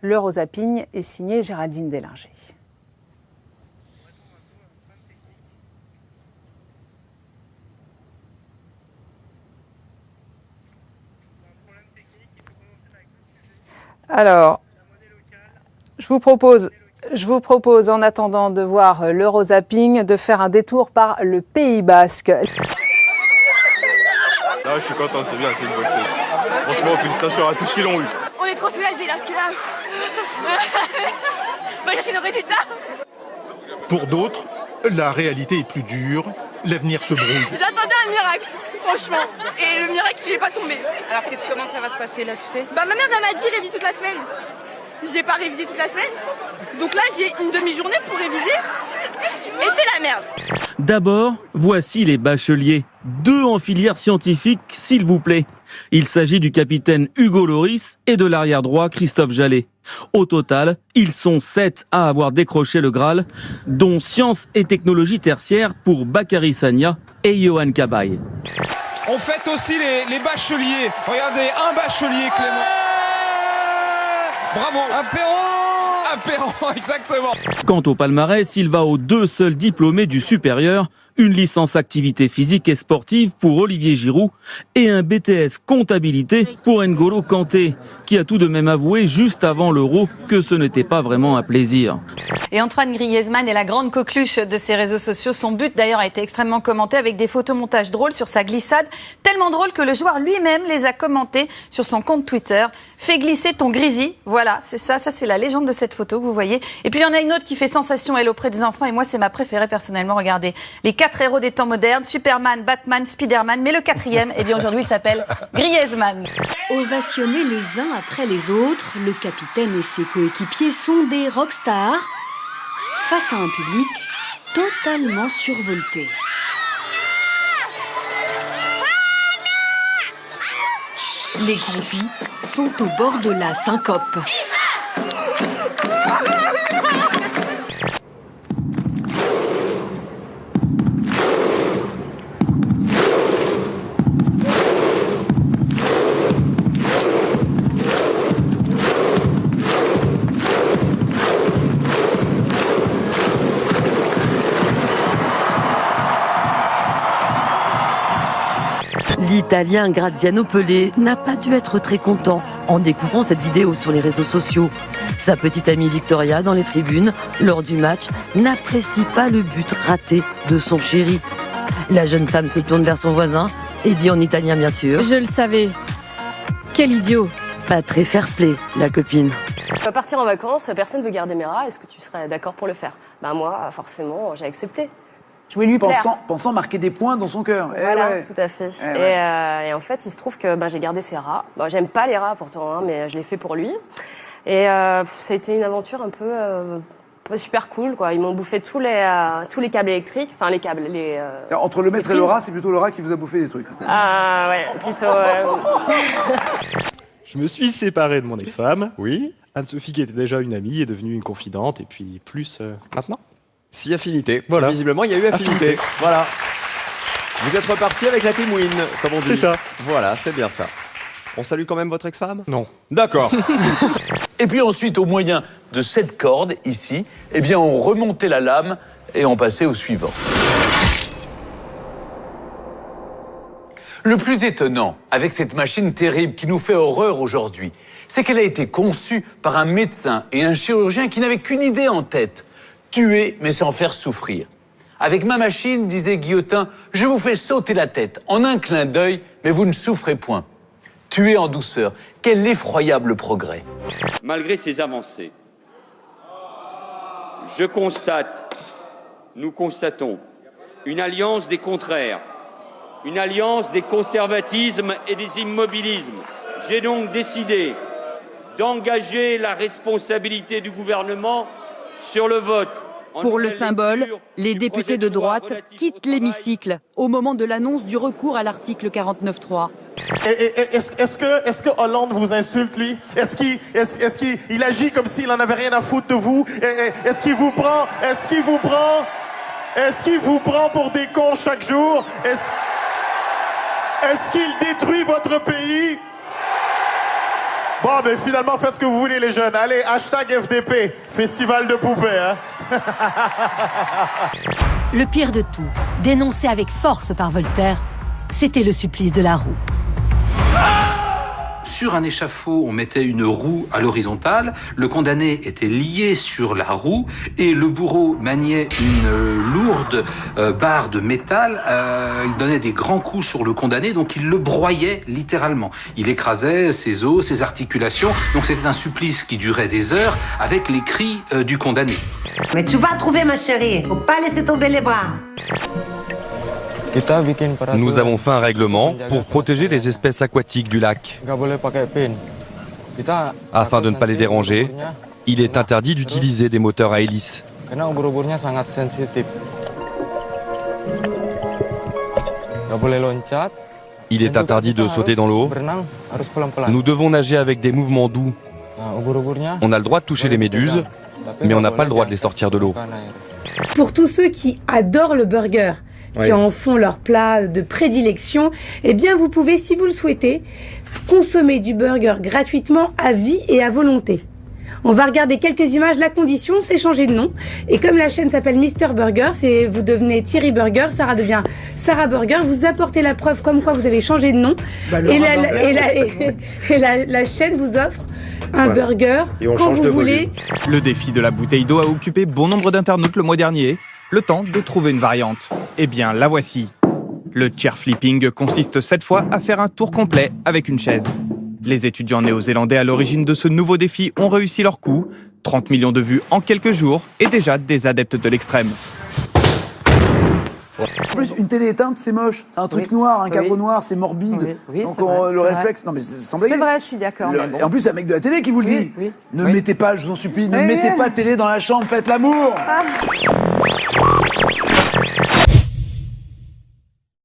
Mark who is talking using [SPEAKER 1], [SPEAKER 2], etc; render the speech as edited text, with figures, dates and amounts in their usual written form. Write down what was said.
[SPEAKER 1] L'Eurozapping est signé Géraldine Delinger. Alors, je vous propose en attendant de voir l'Eurozapping de faire un détour par le Pays Basque.
[SPEAKER 2] Là, je suis content, c'est bien, c'est une bonne chose. Franchement, félicitations à tous qui l'ont eu.
[SPEAKER 3] On est trop soulagés là, parce que là, on va chercher nos résultats.
[SPEAKER 4] Pour d'autres, la réalité est plus dure, l'avenir se brouille.
[SPEAKER 3] J'attendais un miracle, franchement, et le miracle il n'est pas tombé.
[SPEAKER 5] Alors comment ça va se passer là, tu sais?
[SPEAKER 3] Ma mère elle m'a dit révise toute la semaine. J'ai pas révisé toute la semaine, donc là j'ai une demi-journée pour réviser, et c'est la merde.
[SPEAKER 6] D'abord, voici les bacheliers. 2 en filière scientifique, s'il vous plaît. Il s'agit du capitaine Hugo Loris et de l'arrière droit Christophe Jallet. Au total, ils sont 7 à avoir décroché le Graal, dont sciences et technologies tertiaires pour Bakary Sagna et Johan Cabaye.
[SPEAKER 7] On fête aussi les bacheliers. Regardez, un bachelier, Clément. Bravo. Apéro, exactement.
[SPEAKER 6] Quant au palmarès, il va aux 2 seuls diplômés du supérieur, une licence activité physique et sportive pour Olivier Giroud et un BTS comptabilité pour N'Golo Kanté, qui a tout de même avoué juste avant l'Euro que ce n'était pas vraiment un plaisir.
[SPEAKER 8] Et Antoine Griezmann est la grande coqueluche de ses réseaux sociaux. Son but d'ailleurs a été extrêmement commenté avec des photomontages drôles sur sa glissade. Tellement drôles que le joueur lui-même les a commentés sur son compte Twitter. Fais glisser ton Grisi. Voilà, c'est ça c'est la légende de cette photo que vous voyez. Et puis il y en a une autre qui fait sensation, elle, auprès des enfants. Et moi, c'est ma préférée personnellement. Regardez, les 4 héros des temps modernes, Superman, Batman, Spiderman. Mais le 4e, eh bien aujourd'hui, il s'appelle Griezmann.
[SPEAKER 9] Ovationnés les uns après les autres, le capitaine et ses coéquipiers sont des rockstars face à un public totalement survolté. Les groupies sont au bord de la syncope.
[SPEAKER 10] L'Italien Graziano Pelé n'a pas dû être très content en découvrant cette vidéo sur les réseaux sociaux. Sa petite amie Victoria, dans les tribunes, lors du match, n'apprécie pas le but raté de son chéri. La jeune femme se tourne vers son voisin et dit en italien bien sûr.
[SPEAKER 11] Je le savais. Quel idiot.
[SPEAKER 10] Pas très fair-play, la copine.
[SPEAKER 12] On va partir en vacances, personne ne veut garder mes rats, est-ce que tu serais d'accord pour le faire? Moi, forcément, j'ai accepté. Je voulais lui plaire.
[SPEAKER 13] Pensant marquer des points dans son cœur.
[SPEAKER 12] Voilà, tout à fait. Et en fait, il se trouve que j'ai gardé ses rats. J'aime pas les rats pourtant, mais je l'ai fait pour lui. Et ça a été une aventure un peu super cool, quoi. Ils m'ont bouffé tous les câbles électriques, enfin les câbles,
[SPEAKER 13] Entre le maître et le rat, c'est plutôt le rat qui vous a bouffé des trucs.
[SPEAKER 12] Ah ouais, plutôt.
[SPEAKER 14] Je me suis séparé de mon ex-femme.
[SPEAKER 2] Oui.
[SPEAKER 14] Anne-Sophie, qui était déjà une amie, est devenue une confidente, et puis plus maintenant.
[SPEAKER 2] Si affinité.
[SPEAKER 14] Voilà.
[SPEAKER 2] Visiblement, il y a eu affinité. Voilà. Vous êtes reparti avec la team win, comme on dit.
[SPEAKER 14] C'est ça.
[SPEAKER 2] Voilà, c'est bien ça. On salue quand même votre ex-femme?
[SPEAKER 14] Non.
[SPEAKER 2] D'accord.
[SPEAKER 15] Et puis ensuite, au moyen de cette corde, ici, eh bien, on remontait la lame et on passait au suivant. Le plus étonnant, avec cette machine terrible qui nous fait horreur aujourd'hui, c'est qu'elle a été conçue par un médecin et un chirurgien qui n'avaient qu'une idée en tête: tuer, mais sans faire souffrir. Avec ma machine, disait Guillotin, je vous fais sauter la tête en un clin d'œil, mais vous ne souffrez point. Tuer en douceur, quel effroyable progrès.
[SPEAKER 16] Malgré ces avancées, nous constatons une alliance des contraires, une alliance des conservatismes et des immobilismes. J'ai donc décidé d'engager la responsabilité du gouvernement sur le vote.
[SPEAKER 17] Pour le symbole, les députés de droite quittent l'hémicycle au moment de l'annonce du recours à l'article 49.3.
[SPEAKER 18] Est-ce que Hollande vous insulte, lui? Est-ce qu'il agit comme s'il en avait rien à foutre de vous? Est-ce qu'il vous prend pour des cons chaque jour? Est-ce qu'il détruit votre pays? Bon, mais finalement, faites ce que vous voulez, les jeunes. Allez, hashtag FDP, festival de poupées. Hein.
[SPEAKER 19] Le pire de tout, dénoncé avec force par Voltaire, c'était le supplice de la roue.
[SPEAKER 20] Sur un échafaud, on mettait une roue à l'horizontale, le condamné était lié sur la roue et le bourreau maniait une lourde barre de métal. Il donnait des grands coups sur le condamné, donc il le broyait littéralement. Il écrasait ses os, ses articulations, donc c'était un supplice qui durait des heures avec les cris du condamné.
[SPEAKER 21] Mais tu vas trouver, ma chérie, faut pas laisser tomber les bras.
[SPEAKER 22] Nous avons fait un règlement pour protéger les espèces aquatiques du lac. Afin de ne pas les déranger, il est interdit d'utiliser des moteurs à hélice. Il est interdit de sauter dans l'eau. Nous devons nager avec des mouvements doux. On a le droit de toucher les méduses, mais on n'a pas le droit de les sortir de l'eau.
[SPEAKER 23] Pour tous ceux qui adorent le burger, qui en font leur plat de prédilection, eh bien vous pouvez, si vous le souhaitez, consommer du burger gratuitement à vie et à volonté. On va regarder quelques images. La condition, c'est changer de nom. Et comme la chaîne s'appelle Mister Burger, vous devenez Thierry Burger, Sarah devient Sarah Burger. Vous apportez la preuve comme quoi vous avez changé de nom. Et la chaîne vous offre un burger quand vous voulez.
[SPEAKER 24] Le défi de la bouteille d'eau a occupé bon nombre d'internautes le mois dernier. Le temps de trouver une variante. Eh bien, la voici. Le chair flipping consiste cette fois à faire un tour complet avec une chaise. Les étudiants néo-zélandais à l'origine de ce nouveau défi ont réussi leur coup. 30 millions de vues en quelques jours et déjà des adeptes de l'extrême.
[SPEAKER 13] En plus, une télé éteinte, c'est moche. C'est un truc noir, un cadre noir, c'est morbide. Donc le réflexe, non mais c'est
[SPEAKER 25] vrai, je suis d'accord.
[SPEAKER 13] Et en plus, c'est un mec de la télé qui vous le dit. Ne mettez pas, je vous en supplie, ne mettez pas de télé dans la chambre, faites l'amour.